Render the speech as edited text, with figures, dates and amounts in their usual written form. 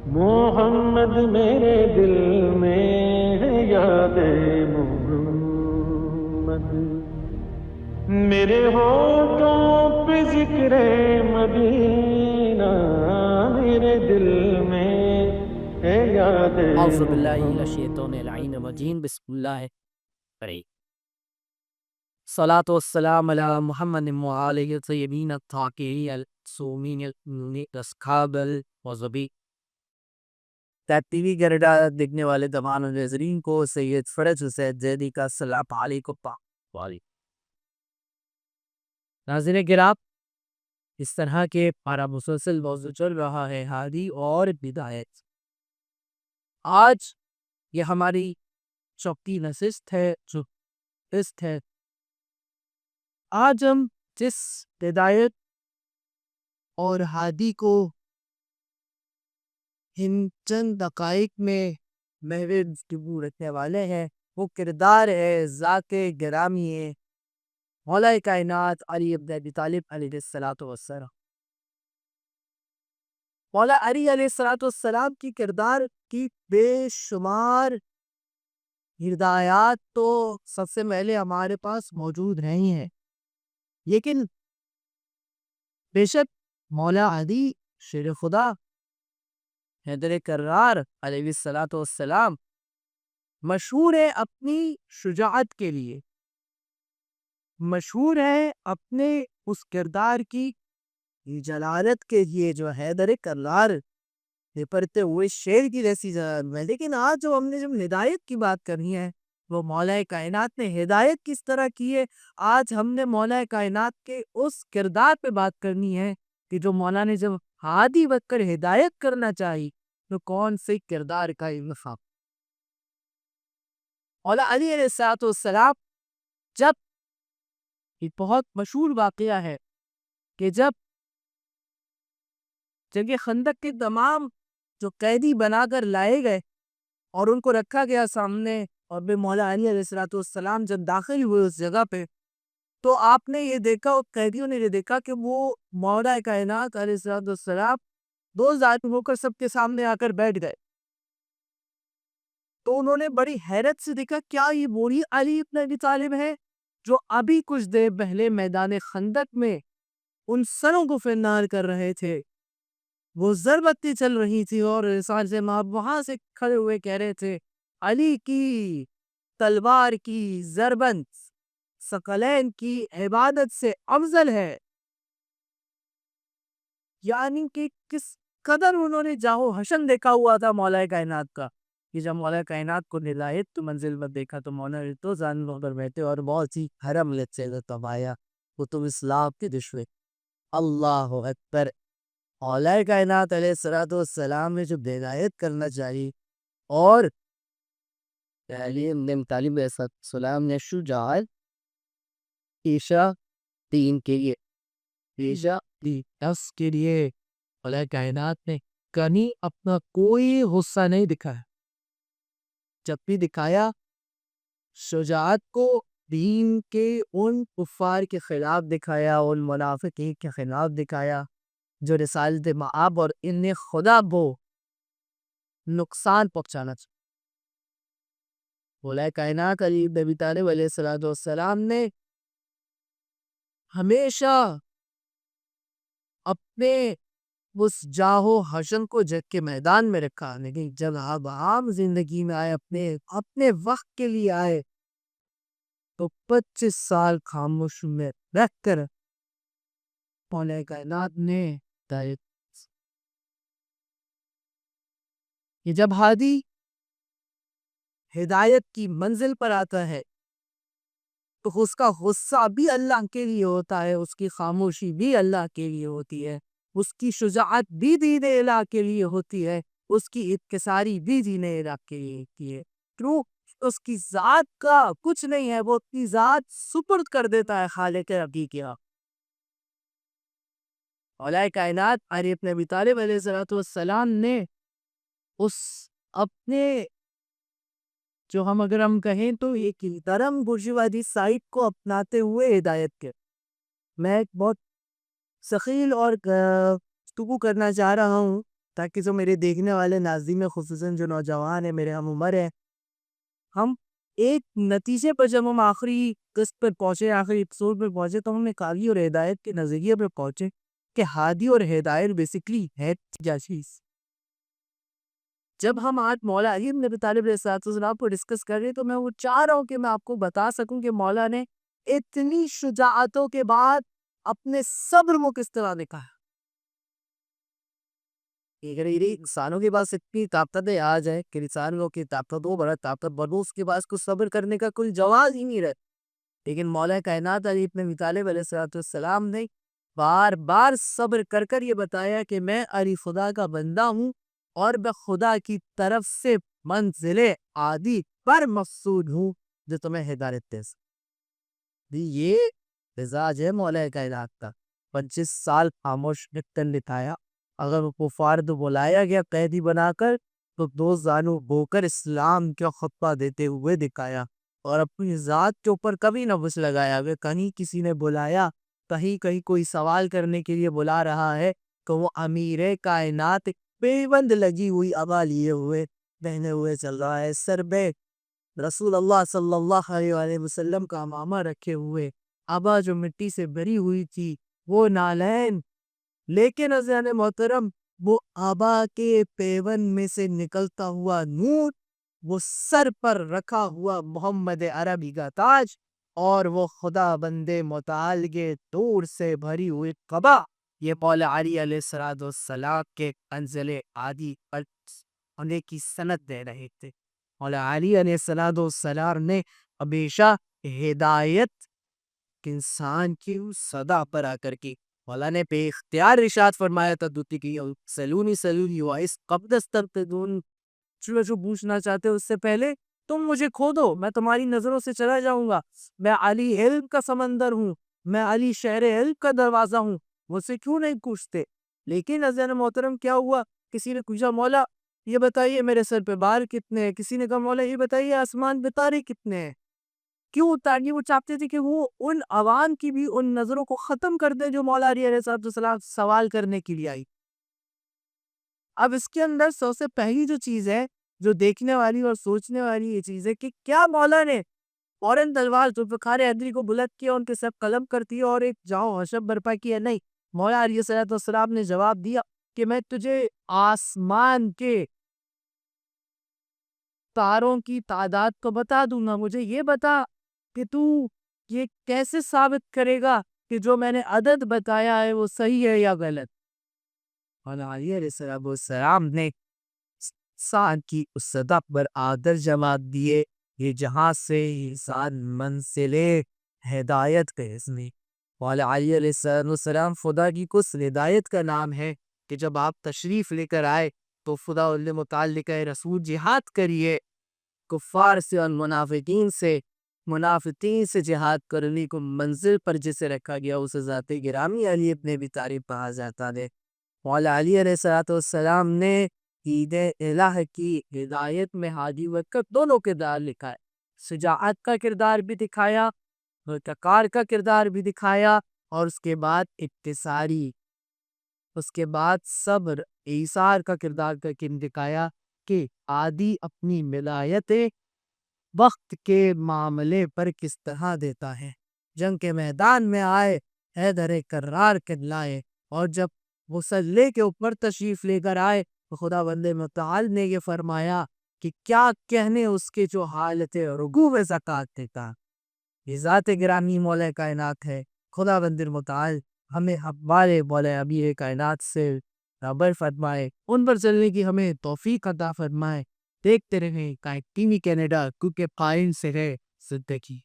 محمد میرے دل میں ہے یاد محمد، میرے ہونٹوں پہ ذکر مدینہ، میرے دل میں ہے یاد اعوذ باللہ من محمد۔ الشیطان اللعین الرجیم، بسم اللہ الرحمن الصلاۃ والسلام علی محمد وآلہ الطیبین الطاہرین المعصومین اصحاب الوظبی۔ ٹی وی گرڈا دیکھنے والے تمام ناظرین کو سید فرج حسین زیدی کا السلام علیکم۔ ناظرین کرام، اس طرح کے ہمارا مسلسل موضوع چل رہا ہے ہادی اور بدایت۔ آج یہ ہماری چوتھی نشست ہے۔ آج ہم جس ہدایت اور ہادی کو ان چند دقائق میں محور گفتگو رکھنے والے ہیں، وہ کردار ہے ذات گرامی ہے مولا کائنات علی ابن ابی طالب علیہ السلام۔ مولا علی علیہ السلام کی کردار کی بے شمار ہدایات تو سب سے پہلے ہمارے پاس موجود نہیں ہیں، لیکن بے شک مولا علی شیر خدا حیدر کرار علیہ السلام مشہور ہے اپنی شجاعت کے لیے، مشہور ہے اپنے اس کردار کی جلالت کے لیے جو حیدر کرار پڑھتے ہوئے شیر کی جیسی جلالت میں۔ لیکن آج جو ہم نے جب ہدایت کی بات کرنی ہے، وہ مولا کائنات نے ہدایت کس طرح کی ہے، آج ہم نے مولا کائنات کے اس کردار پہ بات کرنی ہے کہ جو مولا نے جب ہادی بن کر ہدایت کرنا چاہی تو کون سے کردار کا انتخاب۔ مولا علی علیہ السلام جب یہ بہت مشہور واقعہ ہے کہ جب جنگ خندق کے تمام جو قیدی بنا کر لائے گئے اور ان کو رکھا گیا سامنے، اور پھر مولا علی علیہ السلام جب داخل ہوئے اس جگہ پہ، تو آپ نے یہ دیکھا اور قیدیوں نے یہ دیکھا کہ وہ مولا کائنات علیہ السلام دو ظالم ہو کر سب کے سامنے آ کر بیٹھ گئے۔ تو انہوں نے بڑی حیرت سے دیکھا، کیا یہ وہی علی ابن ابی طالب ہے جو ابھی کچھ دیر پہلے میدان خندق میں ان سروں کو فنار کر رہے تھے، وہ ضربتیں چل رہی تھی اور رسال سے وہاں سے کھڑے ہوئے کہہ رہے تھے علی کی تلوار کی ضربت ثقلین کی عبادت سے افضل ہے۔ یعنی کہ کس قدر انہوں نے جاہو حشم دیکھا ہوا تھا مولا کائنات کا، کہ جب مولا کائنات کو ہدایت تو منزل پر دیکھا تو مولا نے تو زانوں پر بیٹھے اور بہت سی حرم لت سے تبایا وہ تم اسلام کے دشوے۔ اللہ اکبر۔ مولا کائنات علیہ السلام نے جو ہدایت کرنا چاہی اور علی ابن طالب علیہ السلام نے شجاعت عیشہ دین کے لیے اس کے لیے مولا کائنات نے کہیں اپنا کوئی غصہ نہیں دکھایا، جب بھی دکھایا شجاعت کو دین کے ان کفار کے خلاف دکھایا، ان منافقین کے خلاف دکھایا جو رسالت مآب اور انہیں خدا کو نقصان پہنچانا چاہتا۔ مولا کائنات علی ابن ابی طالب علیہ السلام نے ہمیشہ اپنے اس جاہو حشم کو جگ کے میدان میں رکھا، لیکن جب آپ عام زندگی میں آئے، اپنے وقت کے لیے آئے، تو 25 سال خاموش میں رہ کر مولا کائنات نے ہدایت۔ یہ جب ہادی ہدایت کی منزل پر آتا ہے تو اس کا غصہ بھی اللہ کے لیے ہوتا ہے، اس کی خاموشی بھی اللہ کے لیے ہوتی ہے، اس کی شجاعت بھی دین الہ کے لیے ہوتی ہے، اس کی انکساری بھی دین الہ کے لیے ہوتی ہے۔ کیوں؟ اس کی ذات کا کچھ نہیں ہے، وہ اپنی ذات سپرد کر دیتا ہے خالق حقیقی کے۔ مولا کائنات علی ابن ابی طالب علیہ السلام نے اس اپنے جو اگر ہم کہیں تو ایک درم برجوادی سائٹ کو اپناتے ہوئے ہدایت کے۔ میں ایک بہت ثقیل اور گفتگو کرنا چاہ رہا ہوں تاکہ جو میرے دیکھنے والے ناظرین خصوصاً جو نوجوان ہیں، میرے ہم عمر ہیں، ہم ایک نتیجے پر جب ہم آخری قسط پر پہنچے، آخری ایپیسوڈ پر پہنچے، تو ہم ایک ہادی اور ہدایت کے نظریے پر پہنچے کہ ہادی اور ہدایت بیسیکلی ہے کیا چیز۔ جب ہم آج مولا علی بن ابی طالب علیہ السلام کو ڈسکس کر رہے ہیں، تو میں وہ چاہ رہا ہوں کہ میں آپ کو بتا سکوں کہ مولا نے اتنی شجاعتوں کے بعد اپنے صبر کو کس طرح دکھایا۔ اگر یہ انسانوں کے پاس اتنی طاقت آ جائے کہ انسانوں کی طاقت ہو، بڑا طاقت بنو، اس کے پاس کچھ صبر کرنے کا کوئی جواز ہی نہیں رہتا، لیکن مولا کائنات علی بن ابی طالب علیہ السلام نے بار بار صبر کر کر یہ بتایا کہ میں علی خدا کا بندہ ہوں اور میں خدا کی طرف سے منزل عادی پر مقصود ہوں جو تمہیں ہدایت دے سکے۔ یہ مزاج ہے مولا کائنات کا۔ 25 سال خاموش نکتن لٹھایا، اگر وہ کفار تو بلایا گیا قیدی بنا کر، تو 2 زانو بو کر اسلام کا خطبہ دیتے ہوئے دکھایا، اور اپنی ذات کے اوپر کبھی نہ بس لگایا۔ اگر کہیں کسی نے بلایا، کہیں کوئی سوال کرنے کے لیے بلا رہا ہے، تو وہ امیر کائنات پیبند لگی ہوئی عبا لیے ہوئے پہنے ہوئے چل رہا ہے، سر پہ رسول اللہ صلی اللہ علیہ وآلہ وسلم کا امامہ رکھے ہوئے، عبا جو مٹی سے بھری ہوئی تھی، وہ نالین، لیکن عزیزان محترم وہ عبا کے پیوند میں سے نکلتا ہوا نور، وہ سر پر رکھا ہوا محمد عربی کا تاج، اور وہ خدا بندے متعال کے دور سے بھری ہوئی قبا، یہ مولا علی علیہ السلام کے انزل عادی پر ہونے کی سند دے رہے تھے۔ مولا علی علیہ السلام نے ہمیشہ ہدایت انسان کی صدا پر آ کر کی۔ مولا نے بے اختیار ارشاد فرمایا تھا دوتی کی سلونی وائس قبض ترتدون، جو پوچھنا چاہتے اس سے پہلے تم مجھے کھو دو، میں تمہاری نظروں سے چلا جاؤں گا۔ میں علی علم کا سمندر ہوں، میں علی شہر علم کا دروازہ ہوں، مجھ سے کیوں نہیں پوچھتے؟ لیکن عزیزان محترم کیا ہوا؟ کسی نے پوچھا مولا یہ بتائیے میرے سر پہ بال کتنے ہیں، کسی نے کہا مولا یہ بتائیے آسمان پہ تارے کتنے ہیں۔ کیوں؟ تاکہ وہ چاہتے تھے کہ وہ ان عوام کی بھی ان نظروں کو ختم کر دیں جو مولا علی علیہ السلام سوال کرنے کے لیے آئی۔ اب اس کے اندر سب سے پہلی جو چیز ہے جو دیکھنے والی اور سوچنے والی یہ چیز ہے کہ کیا مولا نے فوراً تلوار ذوالفقار حیدری کو بلند کیا، ان کے سب قلم کرتی اور ایک جاؤ حشب برپا کیا؟ نہیں، مولا علیہ السلام نے جواب دیا کہ میں تجھے آسمان کے تاروں کی تعداد کو بتا دوں گا، مجھے یہ بتا کہ تو یہ کیسے ثابت کرے گا کہ جو میں نے عدد بتایا ہے وہ صحیح ہے یا غلط؟ مولا علی علیہ السلام نے انسان کی اس سطح پر آدر جماعت دیے، یہ جہاں سے انسان منزل ہدایت کے اسمی۔ مولا علی علیہ السلام خدا کی کس ہدایت کا نام ہے کہ جب آپ تشریف لے کر آئے تو خدا اللہ متعلق رسول جہاد کریے، کفار سے اور منافقین سے جہاد کرنے کو منزل پر جسے رکھا گیا اسے ذات گرامی علی ابن ابی طالب کہا جاتا ہے۔ مولا علی علیہ السلام نے عید الہ کی ہدایت میں ہادی وقت دونوں کردار لکھا ہے، شجاعت کا کردار بھی دکھایا، ارتقار کا کردار بھی دکھایا، اور اس کے بعد اتصاری، اس کے بعد صبر ایثار کا کردار دکھایا کہ عادی اپنی ولایت وقت کے معاملے پر کس طرح دیتا ہے۔ جنگ کے میدان میں آئے، حیدر کرار کہلائے، اور جب مسلح کے اوپر تشریف لے کر آئے تو خدا بند متعال نے یہ فرمایا کہ کیا کہنے اس کے جو حالت رکوع میں زکوٰۃ دیتا۔ یہ ذات گرامی مولا کائنات ہے۔ خدا بند متعال ہمیں ہمارے مولا ابی کائنات سے ربر فرمائے، ان پر چلنے کی ہمیں توفیق عطا فرمائے۔ دیکھتے رہیں ٹی وی کینیڈا، کیونکہ قائم سے ہے زندگی۔